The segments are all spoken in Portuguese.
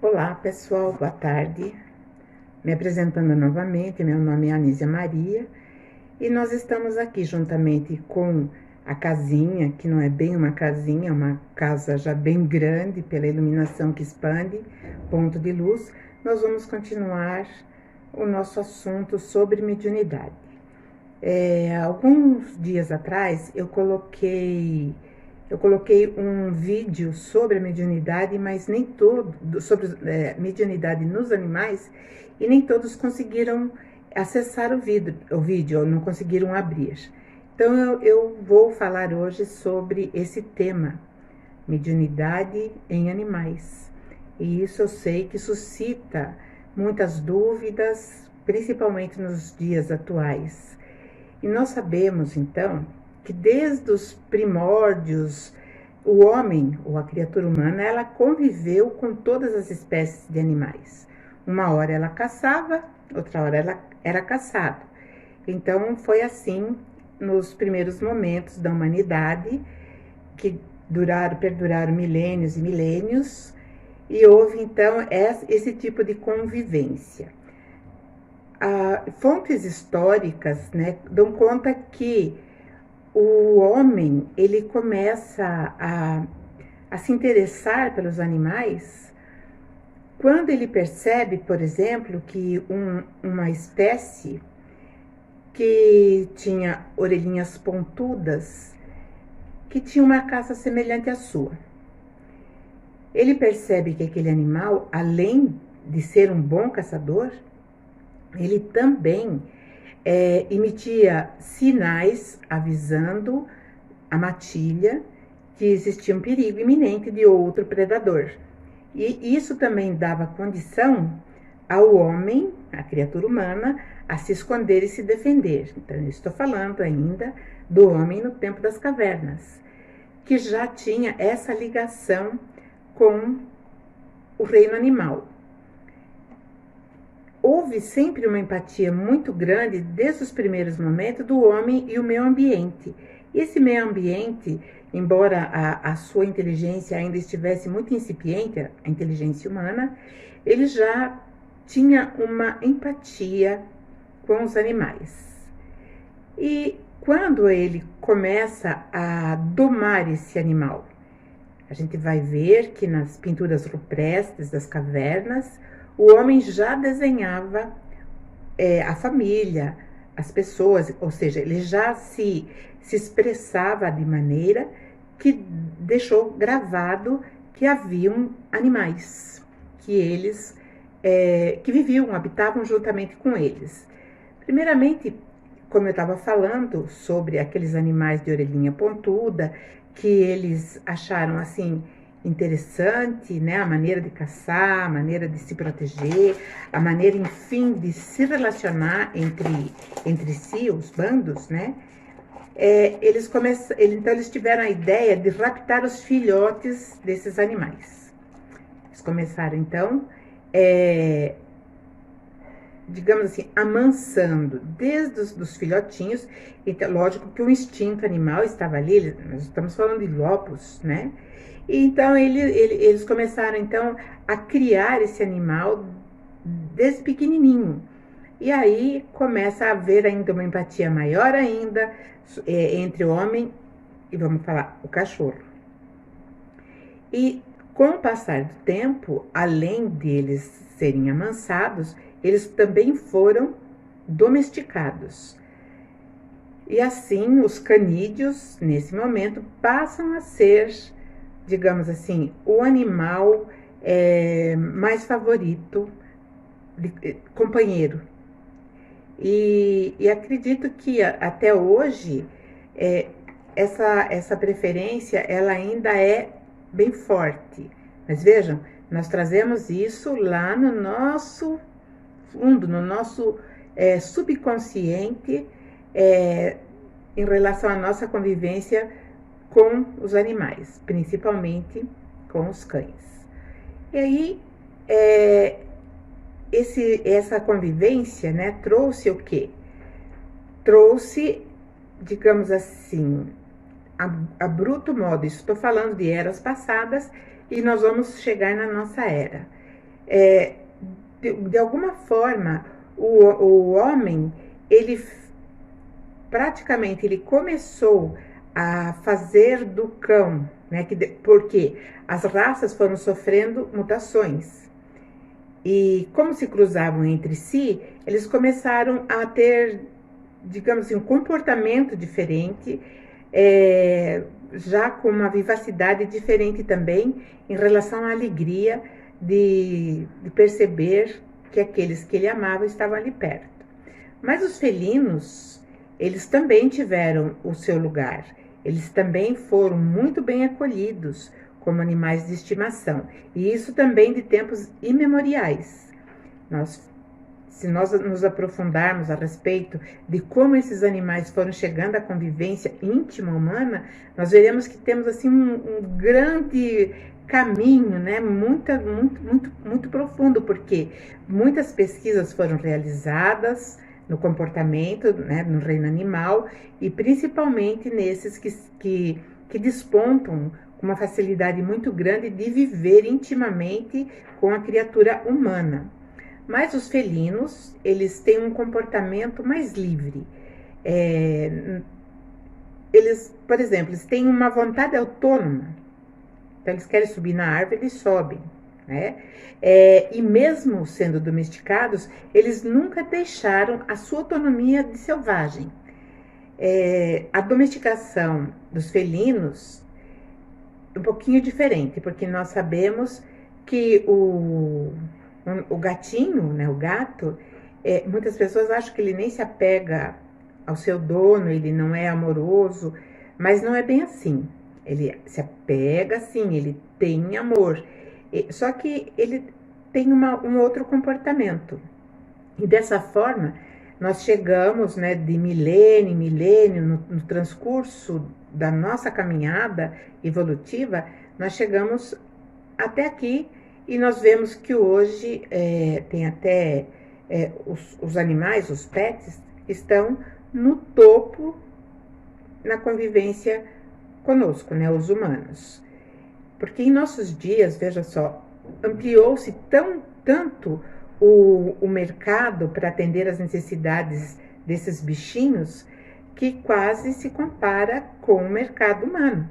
Olá pessoal, boa tarde. Me apresentando novamente, meu nome é Anísia Maria e nós estamos aqui juntamente com a casinha, que não é bem uma casinha, é uma casa já bem grande pela iluminação que expande, ponto de luz. Nós vamos continuar o nosso assunto sobre mediunidade. Alguns dias atrás eu coloquei um vídeo sobre a mediunidade, mas nem todo, sobre mediunidade nos animais, e nem todos conseguiram acessar o vídeo, ou não conseguiram abrir. Então eu vou falar hoje sobre esse tema, mediunidade em animais. E isso eu sei que suscita muitas dúvidas, principalmente nos dias atuais. E nós sabemos, então, que desde os primórdios, o homem, ou a criatura humana, ela conviveu com todas as espécies de animais. Uma hora ela caçava, outra hora ela era caçada. Então, foi assim nos primeiros momentos da humanidade, que perduraram milênios e milênios, e houve, então, esse tipo de convivência. Fontes históricas, né, dão conta que o homem ele começa a se interessar pelos animais quando ele percebe, por exemplo, que uma espécie que tinha orelhinhas pontudas, que tinha uma caça semelhante à sua. Ele percebe que aquele animal, além de ser um bom caçador, ele também emitia sinais avisando a matilha que existia um perigo iminente de outro predador. E isso também dava condição ao homem, à criatura humana, a se esconder e se defender. Então, eu estou falando ainda do homem no tempo das cavernas, que já tinha essa ligação com o reino animal. Houve sempre uma empatia muito grande, desde os primeiros momentos, do homem e o meio ambiente. Esse meio ambiente, embora a sua inteligência ainda estivesse muito incipiente, a inteligência humana, ele já tinha uma empatia com os animais. E quando ele começa a domar esse animal, a gente vai ver que nas pinturas rupestres das cavernas, o homem já desenhava a família, as pessoas, ou seja, ele já se expressava de maneira que deixou gravado que haviam animais, que eles que viviam, habitavam juntamente com eles. Primeiramente, como eu estava falando sobre aqueles animais de orelhinha pontuda, que eles acharam assim interessante, né, a maneira de caçar, a maneira de se proteger, a maneira, enfim, de se relacionar entre si, os bandos, né? Então eles tiveram a ideia de raptar os filhotes desses animais. Eles começaram então, digamos assim, amansando desde os filhotinhos. Então, lógico que o instinto animal estava ali, nós estamos falando de lobos, né? Então eles começaram então a criar esse animal desde pequenininho. E aí começa a haver ainda uma empatia maior ainda entre o homem e, vamos falar, o cachorro. E com o passar do tempo, além deles serem amansados, eles também foram domesticados. E assim os canídeos, nesse momento, passam a ser, digamos assim, o animal mais favorito, companheiro. E acredito que até hoje essa preferência ela ainda é bem forte. Mas vejam, nós trazemos isso lá no nosso fundo, no nosso subconsciente, em relação à nossa convivência com os animais, principalmente com os cães. E aí, essa convivência, né, trouxe o quê? Trouxe, digamos assim, a bruto modo, isso estou falando de eras passadas, e nós vamos chegar na nossa era. De alguma forma, o homem, ele praticamente ele começou a fazer do cão, né, porque as raças foram sofrendo mutações. E como se cruzavam entre si, eles começaram a ter, digamos assim, um comportamento diferente, já com uma vivacidade diferente também em relação à alegria de perceber que aqueles que ele amava estavam ali perto. Mas os felinos, eles também tiveram o seu lugar. Eles também foram muito bem acolhidos como animais de estimação. E isso também de tempos imemoriais. Se nós nos aprofundarmos a respeito de como esses animais foram chegando à convivência íntima humana, nós veremos que temos assim um grande caminho, né, muito profundo, porque muitas pesquisas foram realizadas no comportamento, né, no reino animal, e principalmente nesses que despontam com uma facilidade muito grande de viver intimamente com a criatura humana. Mas os felinos, eles têm um comportamento mais livre. Eles, por exemplo, eles têm uma vontade autônoma. Então, eles querem subir na árvore, eles sobem, né? E mesmo sendo domesticados, eles nunca deixaram a sua autonomia de selvagem. A domesticação dos felinos é um pouquinho diferente, porque nós sabemos que o gatinho, né, o gato, muitas pessoas acham que ele nem se apega ao seu dono, ele não é amoroso, mas não é bem assim. Ele se apega, sim, ele tem amor, só que ele tem um outro comportamento. E dessa forma, nós chegamos, né, de milênio em milênio, no transcurso da nossa caminhada evolutiva, nós chegamos até aqui. E nós vemos que hoje tem até os animais, os pets, estão no topo na convivência conosco, né, os humanos. Porque em nossos dias, veja só, ampliou-se tanto o mercado para atender às necessidades desses bichinhos que quase se compara com o mercado humano.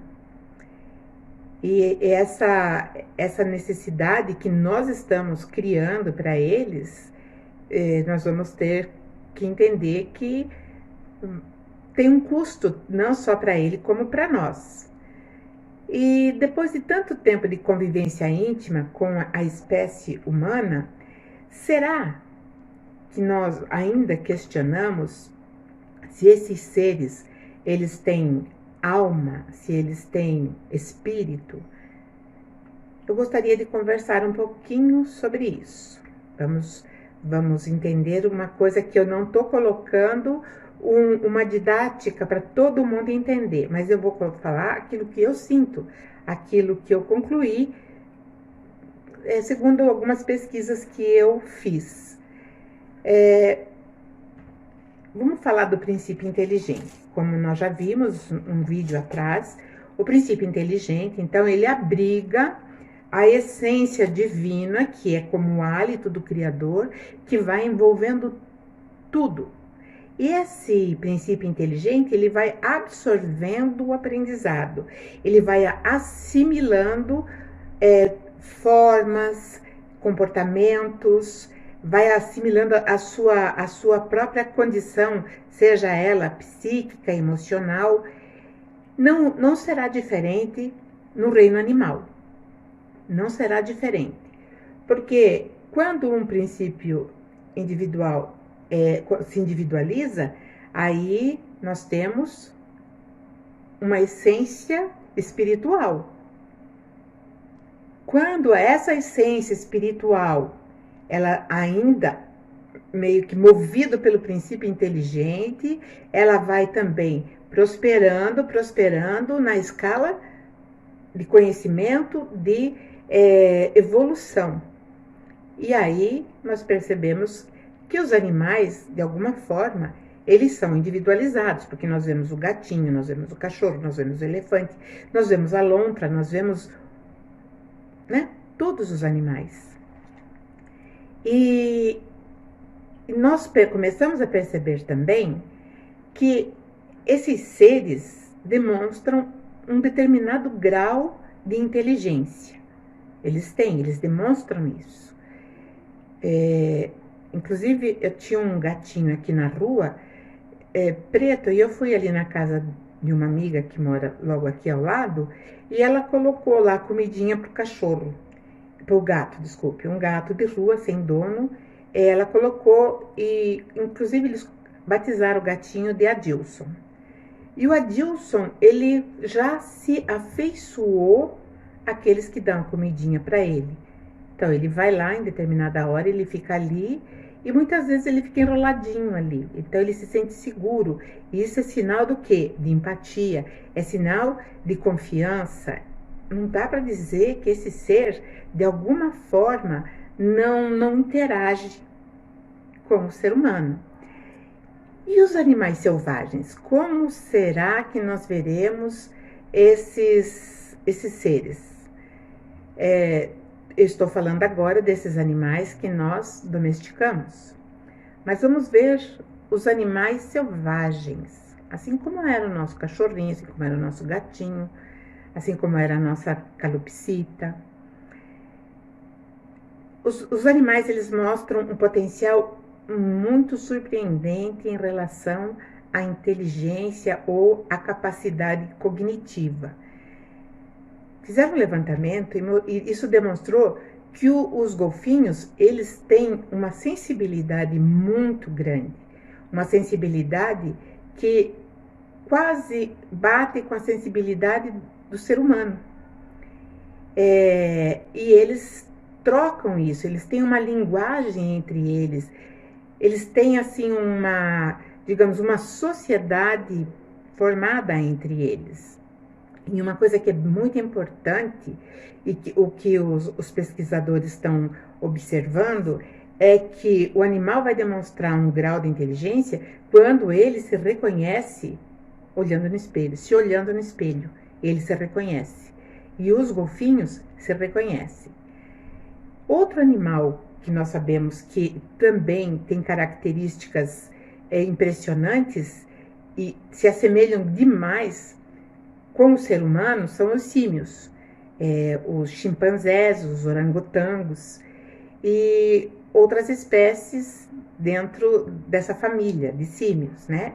E essa necessidade que nós estamos criando para eles, nós vamos ter que entender que tem um custo, não só para ele, como para nós. E depois de tanto tempo de convivência íntima com a espécie humana, será que nós ainda questionamos se esses seres, eles têm alma, se eles têm espírito? Eu gostaria de conversar um pouquinho sobre isso. Vamos entender uma coisa que eu não estou colocando uma didática para todo mundo entender, mas eu vou falar aquilo que eu sinto, aquilo que eu concluí, segundo algumas pesquisas que eu fiz. Vamos falar do princípio inteligente. Como nós já vimos um vídeo atrás, o princípio inteligente, então, ele abriga a essência divina, que é como o hálito do Criador, que vai envolvendo tudo. E esse princípio inteligente, ele vai absorvendo o aprendizado, ele vai assimilando formas, comportamentos, vai assimilando a sua própria condição, seja ela psíquica, emocional. Não será diferente no reino animal. Não será diferente. Porque quando um princípio individual se individualiza, aí nós temos uma essência espiritual. Quando essa essência espiritual, ela ainda meio que movida pelo princípio inteligente, ela vai também prosperando na escala de conhecimento, de evolução. E aí nós percebemos que os animais, de alguma forma, eles são individualizados, porque nós vemos o gatinho, nós vemos o cachorro, nós vemos o elefante, nós vemos a lontra, nós vemos, né, todos os animais. E nós começamos a perceber também que esses seres demonstram um determinado grau de inteligência. Eles demonstram isso. Inclusive, eu tinha um gatinho aqui na rua, preto, e eu fui ali na casa de uma amiga que mora logo aqui ao lado, e ela colocou lá comidinha pro cachorro, pro gato, desculpe, um gato de rua sem dono. Ela colocou, e inclusive eles batizaram o gatinho de Adilson. E o Adilson, ele já se afeiçoou àqueles que dão comidinha para ele. Então, ele vai lá em determinada hora, ele fica ali, e muitas vezes ele fica enroladinho ali. Então, ele se sente seguro. E isso é sinal do quê? De empatia. É sinal de confiança. Não dá para dizer que esse ser, de alguma forma, não interage com o ser humano. E os animais selvagens? Como será que nós veremos esses seres? Eu estou falando agora desses animais que nós domesticamos. Mas vamos ver os animais selvagens. Assim como era o nosso cachorrinho, assim como era o nosso gatinho, assim como era a nossa calopsita. Os animais, eles mostram um potencial muito surpreendente em relação à inteligência ou à capacidade cognitiva. Fizeram um levantamento e isso demonstrou que os golfinhos, eles têm uma sensibilidade muito grande, uma sensibilidade que quase bate com a sensibilidade do ser humano. E eles trocam isso, eles têm uma linguagem entre eles. Eles têm, assim, digamos, uma sociedade formada entre eles. E uma coisa que é muito importante, e o que os pesquisadores estão observando, é que o animal vai demonstrar um grau de inteligência quando ele se reconhece olhando no espelho. Se olhando no espelho, ele se reconhece. E os golfinhos se reconhecem. Outro animal que nós sabemos que também tem características impressionantes e se assemelham demais com o ser humano são os símios, os chimpanzés, os orangotangos e outras espécies dentro dessa família de símios, né?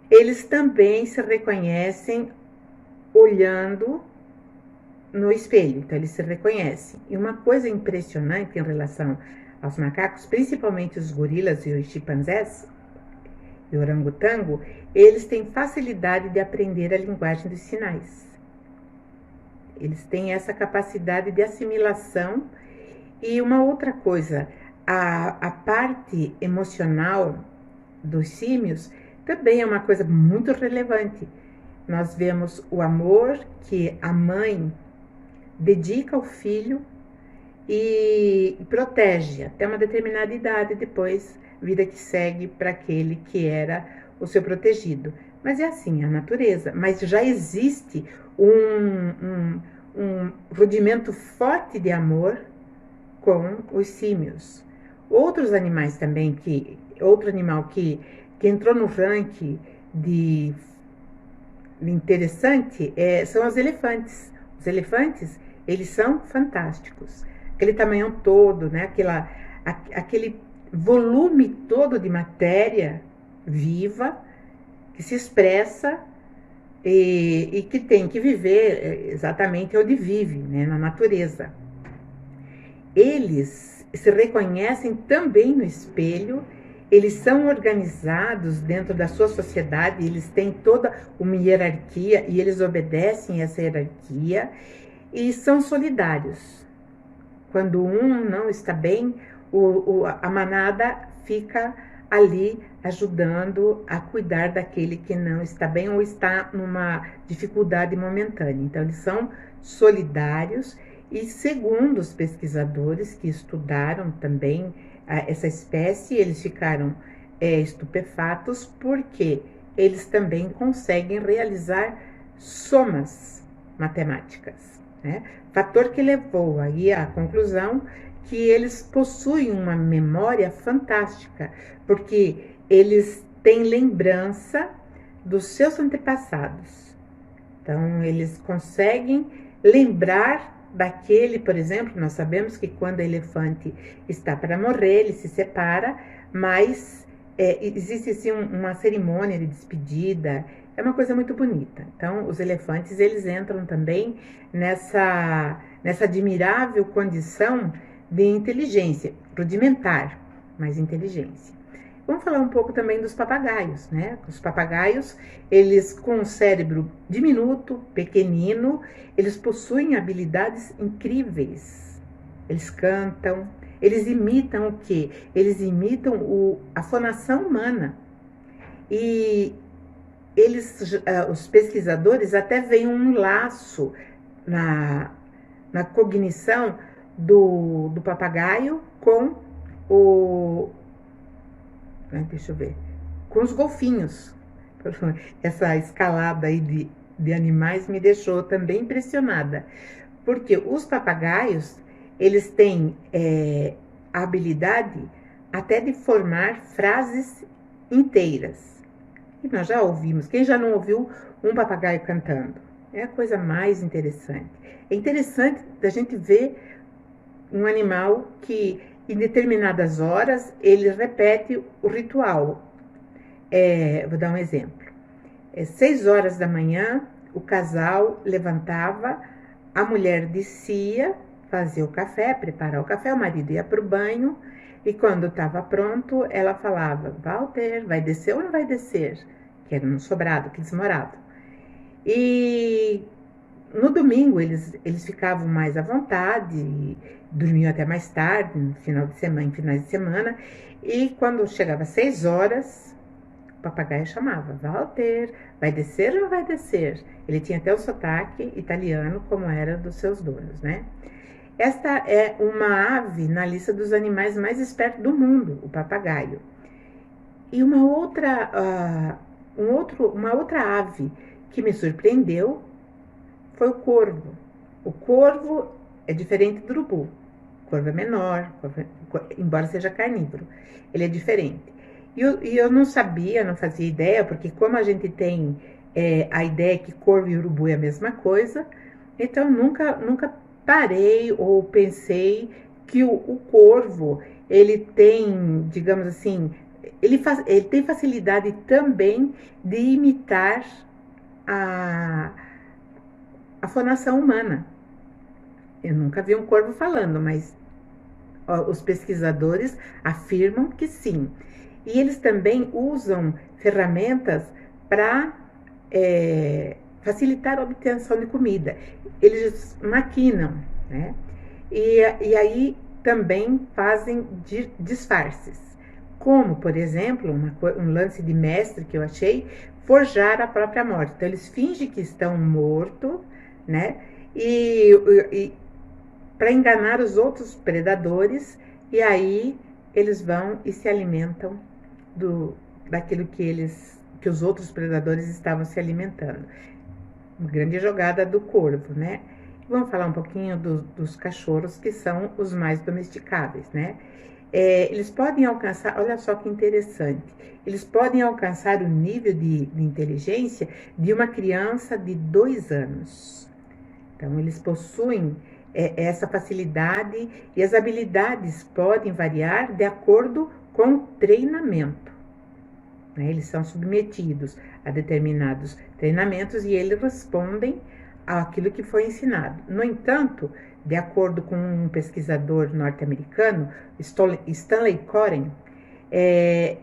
Eles também se reconhecem olhando no espelho, então eles se reconhecem. E uma coisa impressionante em relação aos macacos, principalmente os gorilas e os chimpanzés e o orangotango, eles têm facilidade de aprender a linguagem dos sinais. Eles têm essa capacidade de assimilação. E uma outra coisa, a parte emocional dos símios também é uma coisa muito relevante. Nós vemos o amor que a mãe dedica ao filho e protege até uma determinada idade, depois vida que segue para aquele que era o seu protegido. Mas é assim, a natureza. Mas já existe um rudimento forte de amor com os símios. Outros animais também, outro animal que entrou no ranking de interessante são os elefantes. Os elefantes, eles são fantásticos. Aquele tamanho todo, né? Aquele volume todo de matéria viva que se expressa e que tem que viver exatamente onde vive, né? Na natureza. Eles se reconhecem também no espelho. Eles são organizados dentro da sua sociedade, eles têm toda uma hierarquia e eles obedecem essa hierarquia e são solidários. Quando um não está bem, a manada fica ali ajudando a cuidar daquele que não está bem ou está numa dificuldade momentânea. Então, eles são solidários e, segundo os pesquisadores que estudaram também essa espécie, eles ficaram estupefatos porque eles também conseguem realizar somas matemáticas, né? Fator que levou aí à conclusão que eles possuem uma memória fantástica, porque eles têm lembrança dos seus antepassados. Então, eles conseguem lembrar daquele, por exemplo, nós sabemos que quando o elefante está para morrer, ele se separa, mas existe assim uma cerimônia de despedida, é uma coisa muito bonita. Então, os elefantes, eles entram também nessa admirável condição de inteligência, rudimentar, mas inteligência. Vamos falar um pouco também dos papagaios, né? Os papagaios, eles com um cérebro diminuto, pequenino, eles possuem habilidades incríveis. Eles cantam, eles imitam o quê? Eles imitam a fonação humana. E os pesquisadores até veem um laço na cognição do papagaio com deixa eu ver, com os golfinhos. Essa escalada aí de animais me deixou também impressionada, porque os papagaios, eles têm a habilidade até de formar frases inteiras. E nós já ouvimos, quem já não ouviu um papagaio cantando? É a coisa mais interessante. É interessante da gente ver um animal que em determinadas horas ele repete o ritual. Vou dar um exemplo. 6 horas da manhã, o casal levantava, a mulher descia, fazia o café, preparar o café, o marido ia para o banho, e quando estava pronto, ela falava: Walter, vai descer ou não vai descer? Que era no sobrado que eles moravam. E no domingo eles ficavam mais à vontade, dormiam até mais tarde, no final de semana, em finais de semana, e quando chegava 6 horas, o papagaio chamava: Walter, vai descer ou não vai descer? Ele tinha até o sotaque italiano, como era dos seus donos, né? Esta é uma ave na lista dos animais mais espertos do mundo, o papagaio. E uma outra ave que me surpreendeu foi o corvo. O corvo é diferente do urubu. O corvo é menor, embora seja carnívoro. Ele é diferente. E eu não sabia, não fazia ideia, porque como a gente tem a ideia que corvo e urubu é a mesma coisa, então nunca parei ou pensei que o corvo, ele tem, digamos assim, ele tem facilidade também de imitar a fonação humana. Eu nunca vi um corvo falando, mas os pesquisadores afirmam que sim. E eles também usam ferramentas para facilitar a obtenção de comida. Eles maquinam, né? E aí também fazem disfarces. Como, por exemplo, um lance de mestre que eu achei, forjar a própria morte. Então, eles fingem que estão mortos, né? E para enganar os outros predadores, e aí eles vão e se alimentam daquilo que os outros predadores estavam se alimentando. Uma grande jogada do corvo, né? Vamos falar um pouquinho dos cachorros, que são os mais domesticáveis, né? Eles podem alcançar, olha só que interessante, eles podem alcançar o nível de inteligência de uma criança de 2 anos. Então, eles possuem essa facilidade, e as habilidades podem variar de acordo com o treinamento, né? Eles são submetidos a determinados treinamentos e eles respondem àquilo que foi ensinado. No entanto, de acordo com um pesquisador norte-americano, Stanley Coren,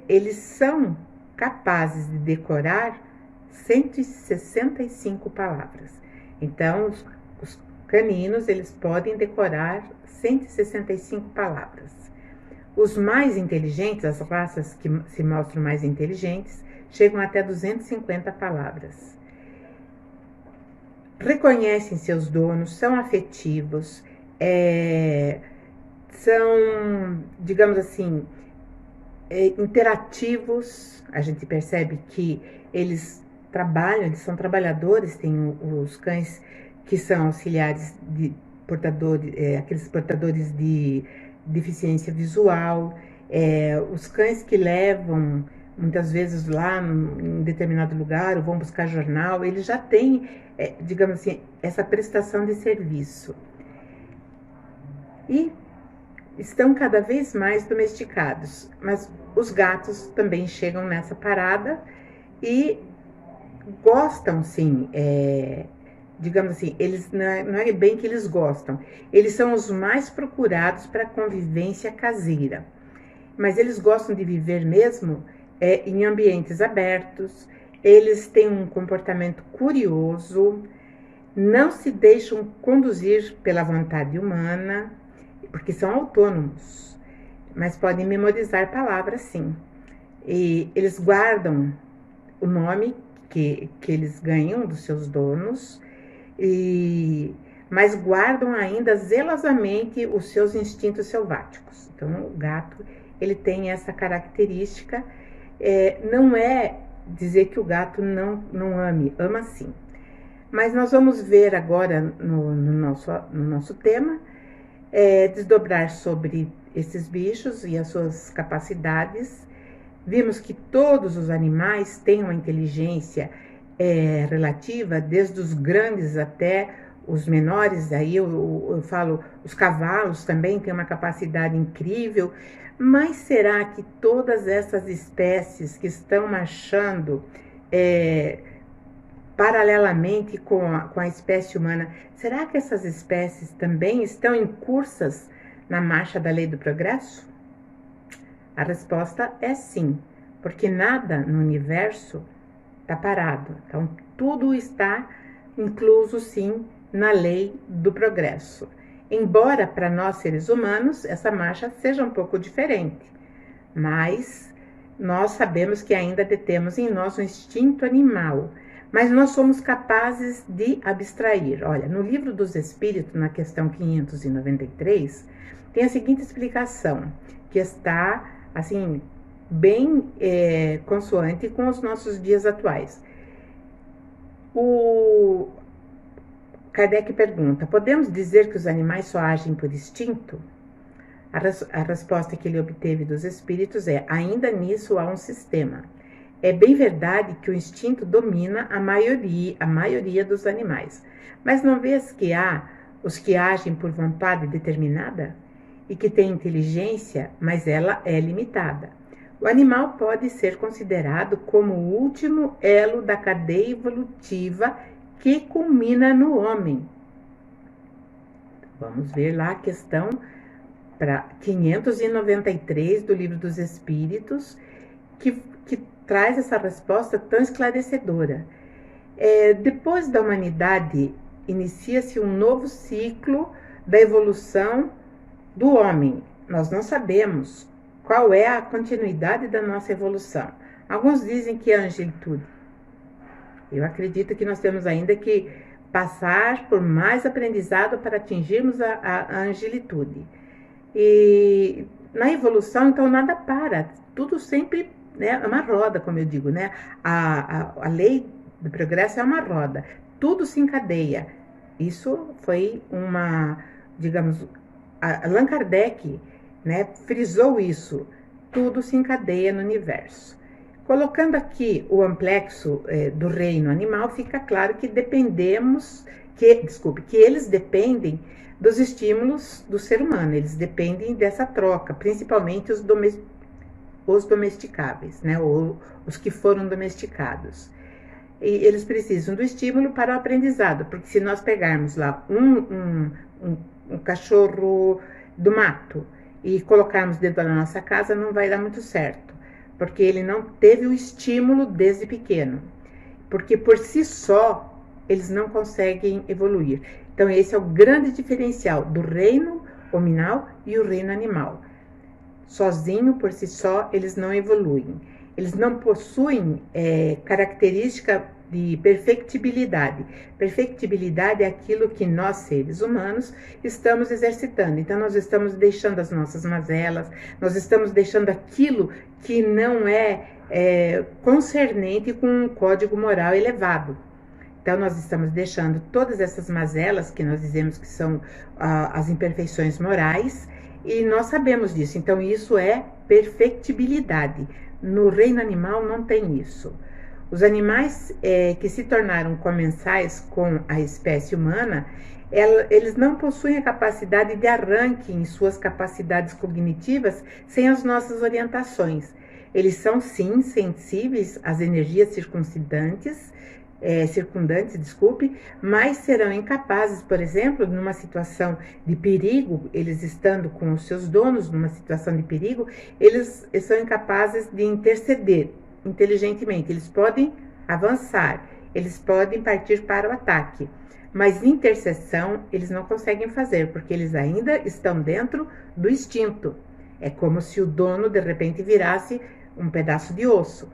eles são capazes de decorar 165 palavras. Então, os caninos, eles podem decorar 165 palavras. Os mais inteligentes, as raças que se mostram mais inteligentes, chegam até 250 palavras. Reconhecem seus donos, são afetivos, são, digamos assim, interativos. A gente percebe que eles trabalham, eles são trabalhadores. Tem os cães que são auxiliares de portadores, aqueles portadores de deficiência visual, os cães que levam muitas vezes lá em determinado lugar ou vão buscar jornal, eles já têm, digamos assim, essa prestação de serviço. E estão cada vez mais domesticados, mas os gatos também chegam nessa parada e gostam, sim, digamos assim, eles não é bem que eles gostam, eles são os mais procurados para a convivência caseira, mas eles gostam de viver mesmo em ambientes abertos, eles têm um comportamento curioso, não se deixam conduzir pela vontade humana, porque são autônomos, mas podem memorizar palavras, sim. E eles guardam o nome que eles ganham dos seus donos, mas guardam ainda zelosamente os seus instintos selváticos. Então, o gato, ele tem essa característica. Não é dizer que o gato não ame, ama sim. Mas nós vamos ver agora no nosso tema, desdobrar sobre esses bichos e as suas capacidades. Vimos que todos os animais têm uma inteligência relativa, desde os grandes até os menores. Aí eu falo, os cavalos também têm uma capacidade incrível. Mas será que todas essas espécies que estão marchando paralelamente com a espécie humana, será que essas espécies também estão incursas na marcha da lei do progresso? A resposta é sim, porque nada no universo está parado. Então, tudo está incluso, sim, na lei do progresso. Embora para nós seres humanos essa marcha seja um pouco diferente, mas nós sabemos que ainda detemos em nós um instinto animal, mas nós somos capazes de abstrair. Olha, no Livro dos Espíritos, na questão 593, tem a seguinte explicação, que está, assim, bem consoante com os nossos dias atuais. O Kardec pergunta: podemos dizer que os animais só agem por instinto? A resposta que ele obteve dos espíritos é: ainda nisso há um sistema. É bem verdade que o instinto domina a maioria dos animais, mas não vês que há os que agem por vontade determinada e que têm inteligência, mas ela é limitada. O animal pode ser considerado como o último elo da cadeia evolutiva que culmina no homem. Vamos ver lá a questão para 593 do Livro dos Espíritos, que traz essa resposta tão esclarecedora. Depois da humanidade, inicia-se um novo ciclo da evolução do homem. Nós não sabemos qual é a continuidade da nossa evolução. Alguns dizem que é a angelitude. Eu acredito que nós temos ainda que passar por mais aprendizado para atingirmos a angelitude. E na evolução, então, nada para. Tudo sempre é uma roda, como eu digo, né? A lei do progresso é uma roda. Tudo se encadeia. Isso foi digamos, Allan Kardec, né, frisou isso. Tudo se encadeia no universo. Colocando aqui o amplexo do reino animal, fica claro que que eles dependem dos estímulos do ser humano, eles dependem dessa troca, principalmente os domesticáveis, né, ou os que foram domesticados. E eles precisam do estímulo para o aprendizado, porque se nós pegarmos lá um cachorro do mato e colocarmos dentro da nossa casa, não vai dar muito certo, porque ele não teve o estímulo desde pequeno, porque por si só eles não conseguem evoluir. Então esse é o grande diferencial do reino hominal e o reino animal. Sozinho, por si só, eles não evoluem. Eles não possuem característica de perfectibilidade. Perfectibilidade é aquilo que nós, seres humanos, estamos exercitando. Então, nós estamos deixando as nossas mazelas, nós estamos deixando aquilo que não é concernente com um código moral elevado. Então, nós estamos deixando todas essas mazelas, que nós dizemos que são as imperfeições morais, E nós sabemos disso, então isso é perfectibilidade. No reino animal não tem isso. Os animais que se tornaram comensais com a espécie humana, eles não possuem a capacidade de arranque em suas capacidades cognitivas sem as nossas orientações. Eles são, sim, sensíveis às energias circundantes, mas serão incapazes, por exemplo, numa situação de perigo, eles estando com os seus donos numa situação de perigo, eles são incapazes de interceder inteligentemente. Eles podem avançar, eles podem partir para o ataque, mas intercessão eles não conseguem fazer, porque eles ainda estão dentro do instinto. É como se o dono de repente virasse um pedaço de osso.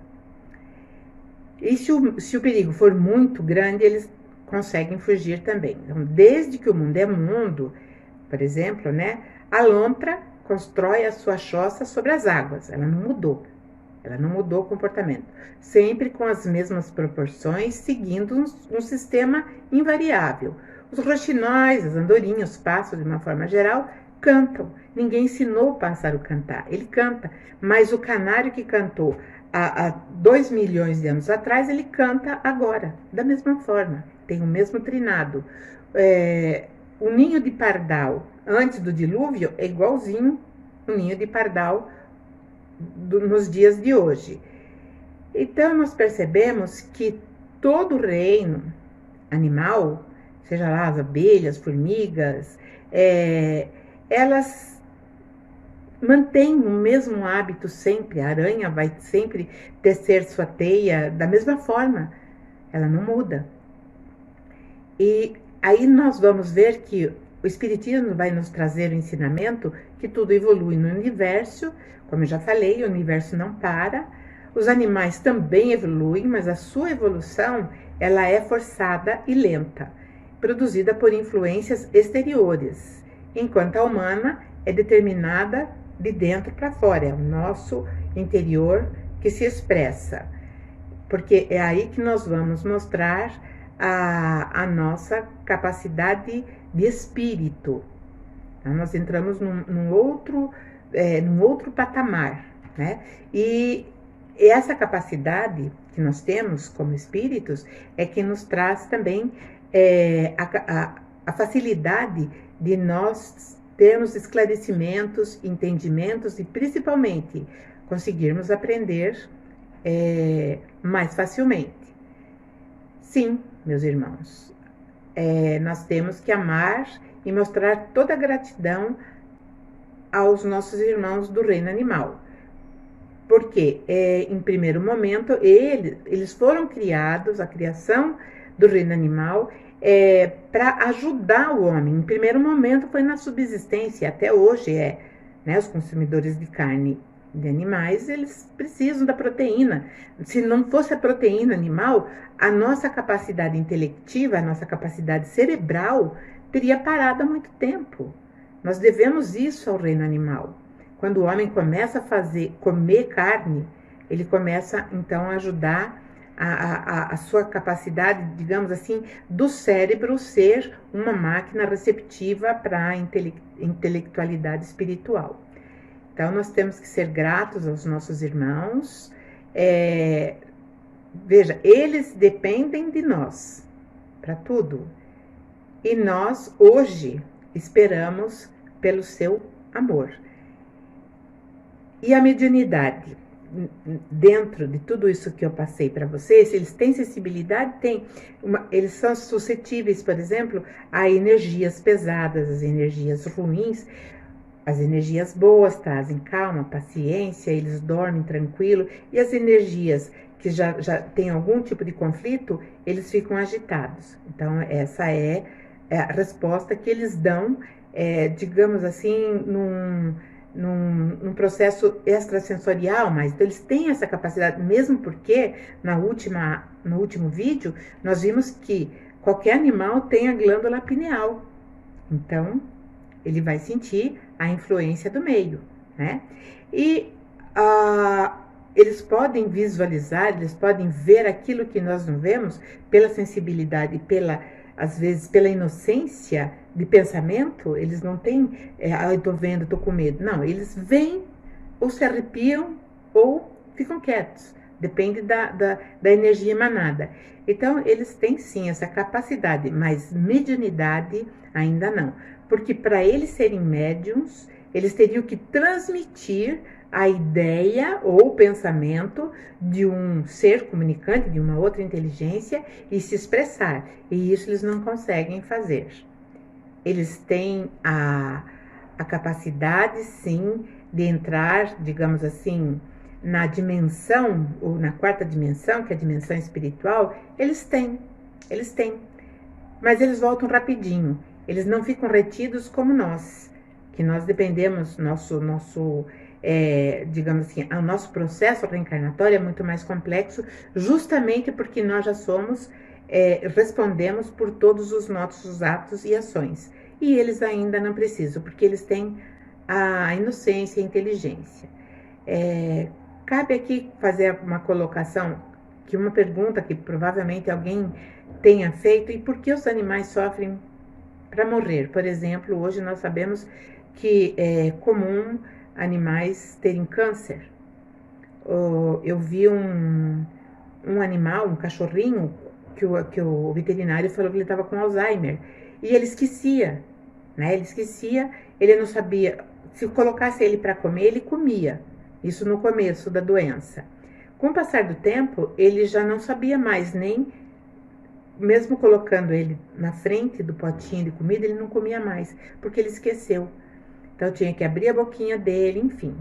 E se o perigo for muito grande, eles conseguem fugir também. Então, desde que o mundo é mundo, por exemplo, né, a lontra constrói a sua choça sobre as águas. Ela não mudou o comportamento. Sempre com as mesmas proporções, seguindo um sistema invariável. Os roxinóis, as andorinhas, os pássaros, de uma forma geral, cantam. Ninguém ensinou o pássaro a cantar. Ele canta, mas o canário que cantou há 2 milhões de anos atrás, ele canta agora, da mesma forma, tem o mesmo trinado. O ninho de pardal, antes do dilúvio, é igualzinho o ninho de pardal nos dias de hoje. Então, nós percebemos que todo o reino animal, seja lá as abelhas, formigas, elas mantém o mesmo hábito sempre. A aranha vai sempre tecer sua teia da mesma forma, ela não muda. E aí nós vamos ver que o Espiritismo vai nos trazer o ensinamento que tudo evolui no universo. Como eu já falei, o universo não para. Os animais também evoluem, mas a sua evolução ela é forçada e lenta, produzida por influências exteriores, enquanto a humana é determinada de dentro para fora, é o nosso interior que se expressa, porque é aí que nós vamos mostrar a nossa capacidade de espírito. Então, nós entramos num outro patamar, né? E essa capacidade que nós temos como espíritos é que nos traz também a facilidade de nós termos esclarecimentos, entendimentos e principalmente conseguirmos aprender mais facilmente. Sim, meus irmãos, nós temos que amar e mostrar toda a gratidão aos nossos irmãos do reino animal. Porque, em primeiro momento, eles foram criados, a criação do reino animal, para ajudar o homem. Em primeiro momento foi na subsistência, até hoje né, os consumidores de carne de animais, eles precisam da proteína. Se não fosse a proteína animal, a nossa capacidade intelectiva, a nossa capacidade cerebral teria parado há muito tempo. Nós devemos isso ao reino animal. Quando o homem começa a comer carne, ele começa então a ajudar a sua capacidade, digamos assim, do cérebro ser uma máquina receptiva para a intelectualidade espiritual. Então, nós temos que ser gratos aos nossos irmãos. Veja, eles dependem de nós para tudo. E nós, hoje, esperamos pelo seu amor. E a mediunidade, dentro de tudo isso que eu passei para vocês, eles têm sensibilidade? Eles são suscetíveis, por exemplo, a energias pesadas, as energias ruins. As energias boas trazem calma, paciência, eles dormem tranquilo. E as energias que já têm algum tipo de conflito, eles ficam agitados. Então, essa é a resposta que eles dão, digamos assim, num processo extrasensorial, mas então, eles têm essa capacidade, mesmo porque no último vídeo nós vimos que qualquer animal tem a glândula pineal, então ele vai sentir a influência do meio, né? E eles podem visualizar, eles podem ver aquilo que nós não vemos pela sensibilidade, pela às vezes pela inocência de pensamento, eles não têm, eu tô vendo, tô com medo. Não, eles vêm ou se arrepiam ou ficam quietos. Depende da energia emanada. Então, eles têm sim essa capacidade, mas mediunidade ainda não. Porque para eles serem médiums, eles teriam que transmitir a ideia ou o pensamento de um ser comunicante, de uma outra inteligência, e se expressar. E isso eles não conseguem fazer. Eles têm a capacidade, sim, de entrar, digamos assim, na dimensão, ou na quarta dimensão, que é a dimensão espiritual. Eles têm. Mas eles voltam rapidinho. Eles não ficam retidos como nós, que nós dependemos, digamos assim, o nosso processo reencarnatório é muito mais complexo, justamente porque nós já somos, respondemos por todos os nossos atos e ações. E eles ainda não precisam, porque eles têm a inocência e a inteligência. Cabe aqui fazer uma colocação, uma pergunta que provavelmente alguém tenha feito: e por que os animais sofrem para morrer? Por exemplo, hoje nós sabemos que é comum animais terem câncer. Eu vi um animal, um cachorrinho, que o veterinário falou que ele estava com Alzheimer. E ele esquecia, né? Ele não sabia. Se colocasse ele para comer, ele comia. Isso no começo da doença. Com o passar do tempo, ele já não sabia mais, nem mesmo colocando ele na frente do potinho de comida, ele não comia mais, porque ele esqueceu. Então, eu tinha que abrir a boquinha dele, enfim.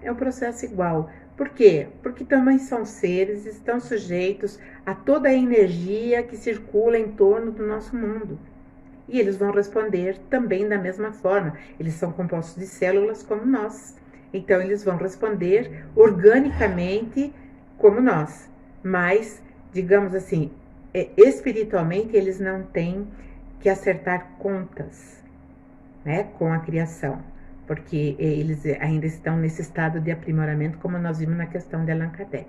É um processo igual. Por quê? Porque também são seres, estão sujeitos a toda a energia que circula em torno do nosso mundo. E eles vão responder também da mesma forma. Eles são compostos de células como nós. Então, eles vão responder organicamente como nós. Mas, digamos assim, espiritualmente, eles não têm que acertar contas, né, com a criação, porque eles ainda estão nesse estado de aprimoramento, como nós vimos na questão de Allan Kardec.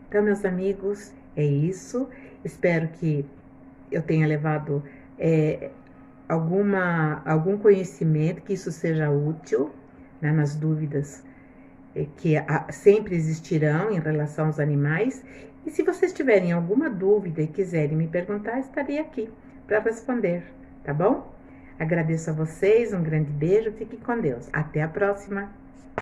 Então, meus amigos, é isso. Espero que eu tenha levado algum conhecimento, que isso seja útil, né, nas dúvidas que sempre existirão em relação aos animais. E se vocês tiverem alguma dúvida e quiserem me perguntar, estarei aqui para responder, tá bom? Agradeço a vocês, um grande beijo, fiquem com Deus. Até a próxima!